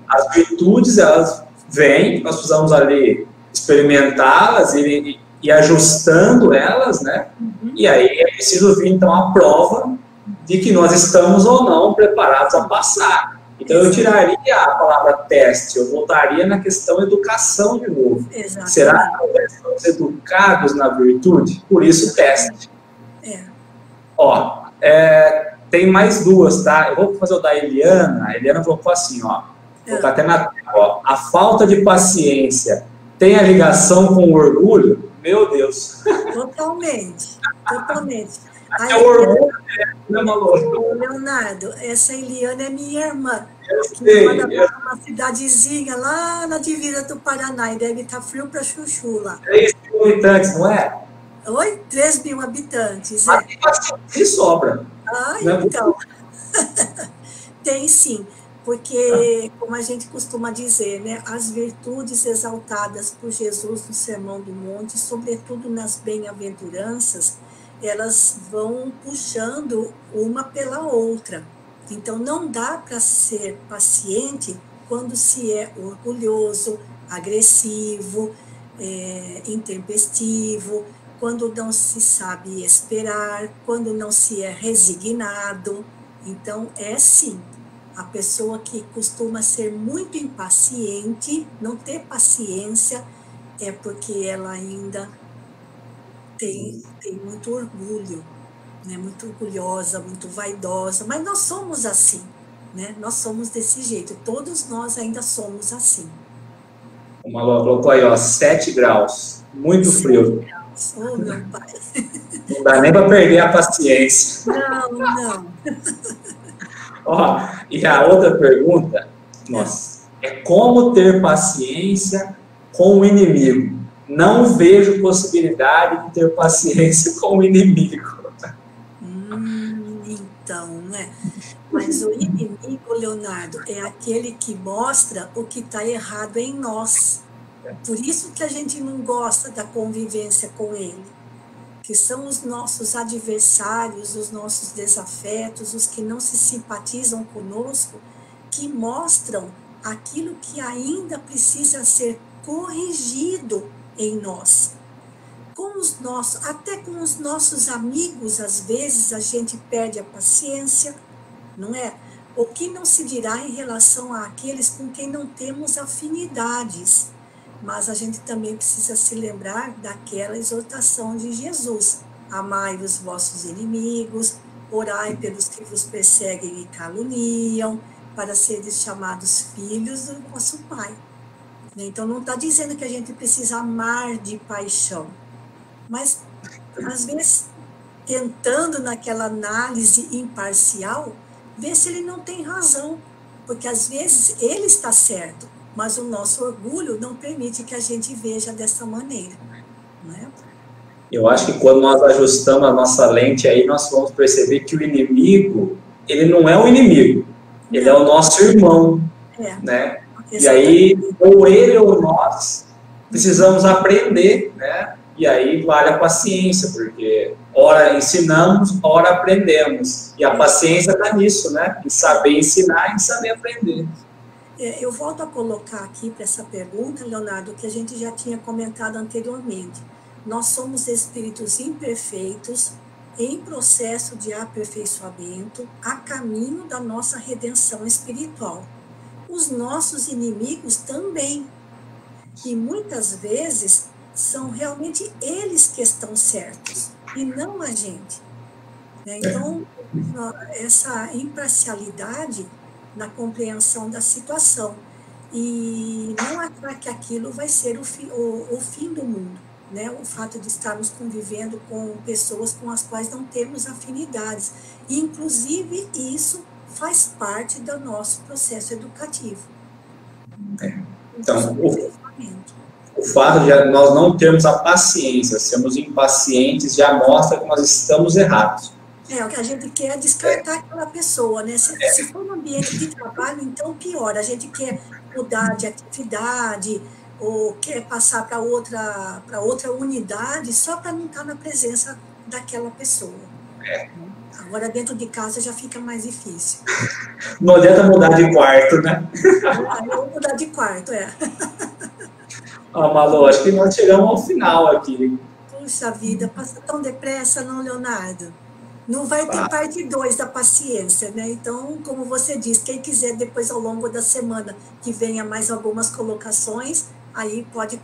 as virtudes, elas vêm, nós precisamos ali experimentá-las e ajustando elas, né? E aí é preciso vir, então, a prova de que nós estamos ou não preparados a passar. Então, eu tiraria a palavra teste, eu voltaria na questão educação de novo. Exatamente. Será que nós estamos educados na virtude? Por isso, teste. Ó, tem mais duas, tá? Eu vou fazer o da Eliana. A Eliana colocou assim, ó. Vou colocar até na tela, ó. A falta de paciência tem a ligação com o orgulho? Meu Deus. Totalmente. É o orgulho, né, Malu? Leonardo, essa Eliana é minha irmã. Eu sei. Uma cidadezinha lá na divisa do Paraná, e deve estar frio para chuchu lá. 3 mil habitantes, não é? Oi? 3 mil habitantes. Mas tem bastante sobra. Então. Tem sim. Porque, como a gente costuma dizer, né, as virtudes exaltadas por Jesus no Sermão do Monte, sobretudo nas bem-aventuranças, elas vão puxando uma pela outra. Então, não dá para ser paciente quando se é orgulhoso, agressivo, intempestivo, quando não se sabe esperar, quando não se é resignado. Então, sim. A pessoa que costuma ser muito impaciente, não ter paciência, é porque ela ainda tem muito orgulho, né? Muito orgulhosa, muito vaidosa, mas nós somos assim, né? Nós somos desse jeito, todos nós ainda somos assim. O Malu colocou aí, ó, 7 graus, muito frio. 7 graus, oh, meu pai. Não dá nem para perder a paciência. Não. Ó, e a outra pergunta, é como ter paciência com o inimigo? Não vejo possibilidade de ter paciência com o inimigo. Então, né? Mas o inimigo, Leonardo, é aquele que mostra o que está errado em nós. Por isso que a gente não gosta da convivência com ele. Que são os nossos adversários, os nossos desafetos, os que não se simpatizam conosco, que mostram aquilo que ainda precisa ser corrigido em nós. Até com os nossos amigos, às vezes, a gente perde a paciência, não é? O que não se dirá em relação àqueles com quem não temos afinidades. Mas a gente também precisa se lembrar daquela exortação de Jesus. Amai os vossos inimigos, orai pelos que vos perseguem e caluniam, para seres chamados filhos do vosso Pai. Então, não está dizendo que a gente precisa amar de paixão, mas, às vezes, tentando naquela análise imparcial, ver se ele não tem razão. porque às vezes ele está certo, mas o nosso orgulho não permite que a gente veja dessa maneira, não é? Eu acho que quando nós ajustamos a nossa lente aí, nós vamos perceber que o inimigo, ele não é um inimigo, ele é o nosso irmão, né? E aí, ou ele ou nós, precisamos aprender, né? E aí vale a paciência, porque ora ensinamos, ora aprendemos. E a paciência está nisso, né? Em saber ensinar e em saber aprender. Eu volto a colocar aqui para essa pergunta, Leonardo, que a gente já tinha comentado anteriormente. Nós somos espíritos imperfeitos, em processo de aperfeiçoamento, a caminho da nossa redenção espiritual. Os nossos inimigos também. E muitas vezes são realmente eles que estão certos, e não a gente. Então, essa imparcialidade na compreensão da situação. E não achar que aquilo vai ser o fim do mundo. Né? O fato de estarmos convivendo com pessoas com as quais não temos afinidades. E, inclusive, isso faz parte do nosso processo educativo. Então, o fato de nós não termos a paciência, sermos impacientes, já mostra que nós estamos errados. O que a gente quer é descartar aquela pessoa, né? Se for um ambiente de trabalho, então pior. A gente quer mudar de atividade, ou quer passar para outra unidade só para não estar na presença daquela pessoa. Agora, dentro de casa já fica mais difícil. Não adianta mudar de quarto, né? Vou mudar de quarto, Malu, acho que nós chegamos ao final aqui. Puxa vida, passa tão depressa, não, Leonardo? Não vai ter parte 2 da paciência, né? Então, como você disse, quem quiser depois ao longo da semana que venha mais algumas colocações, aí pode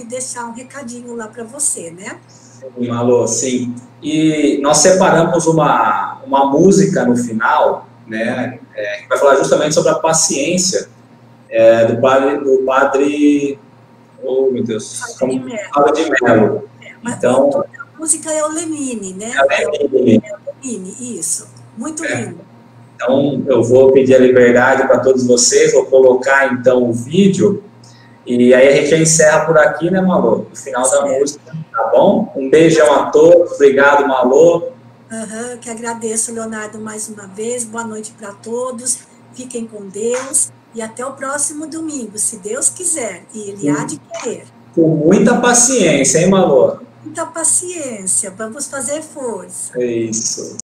deixar um recadinho lá para você, né? Sim, Malu, sim. E nós separamos uma música no final, né? Que vai falar justamente sobre a paciência do padre oh, meu Deus, Padre de Mello. Então, a música é o Lenine, né? É o Lenine, isso. Muito lindo. Então, eu vou pedir a liberdade para todos vocês, vou colocar, então, o vídeo, e aí a gente já encerra por aqui, né, Malu? No final da música, tá bom? Um beijão a todos, obrigado, Malu. Eu que agradeço, Leonardo, mais uma vez. Boa noite para todos, fiquem com Deus. E até o próximo domingo, se Deus quiser, e Ele há de querer. Com muita paciência, hein, Malu? Muita paciência, vamos fazer força. É isso.